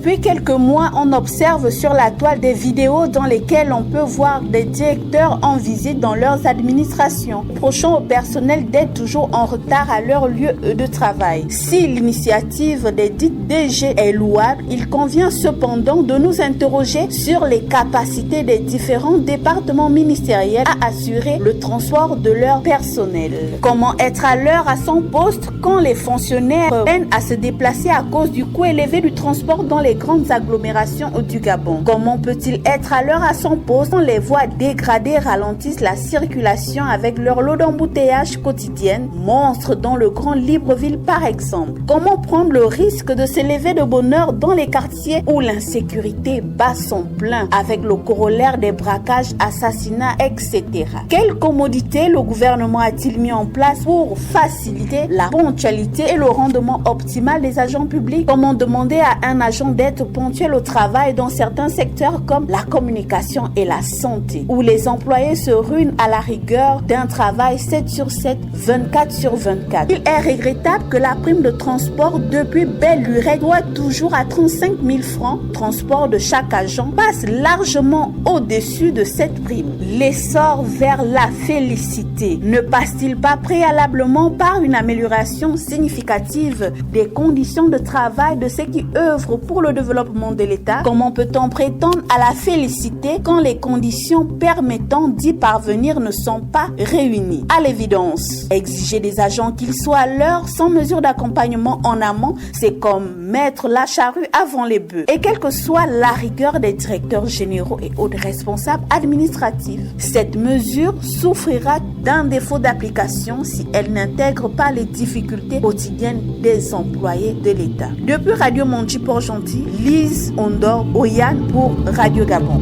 Depuis quelques mois, on observe sur la toile des vidéos dans lesquelles on peut voir des directeurs en visite dans leurs administrations, reprochant au personnel d'être toujours en retard à leur lieu de travail. Si l'initiative des dites DG est louable, il convient cependant de nous interroger sur les capacités des différents départements ministériels à assurer le transport de leur personnel. Comment être à l'heure à son poste quand les fonctionnaires peinent à se déplacer à cause du coût élevé du transport dans les grandes agglomérations du Gabon? Comment peut-il être à l'heure à son poste quand les voies dégradées ralentissent la circulation avec leur lot d'embouteillages quotidiennes, monstres dans le Grand Libreville par exemple? Comment prendre le risque de s'élever de bonne heure dans les quartiers où l'insécurité bat son plein avec le corollaire des braquages, assassinats, etc. Quelle commodité le gouvernement a-t-il mis en place pour faciliter la ponctualité et le rendement optimal des agents publics? Comment demander à un agent d'être ponctuel au travail dans certains secteurs comme la communication et la santé, où les employés se ruinent à la rigueur d'un travail 7 sur 7, 24 sur 24? Il est regrettable que la prime de transport depuis Belle-Lurette soit toujours à 35 000 francs. Transport de chaque agent passe largement au-dessus de cette prime. L'essor vers la félicité ne passe-t-il pas préalablement par une amélioration significative des conditions de travail de ceux qui œuvrent pour le développement de l'État? Comment peut-on prétendre à la félicité quand les conditions permettant d'y parvenir ne sont pas réunies? À l'évidence, exiger des agents qu'ils soient à l'heure sans mesure d'accompagnement en amont, c'est comme mettre la charrue avant les bœufs. Et quelle que soit la rigueur des directeurs généraux et autres responsables administratifs, cette mesure souffrira d'un défaut d'application si elle n'intègre pas les difficultés quotidiennes des employés de l'État. Depuis Radio Montji Port-Gentil, Lise Ondor Oyan pour Radio Gabon.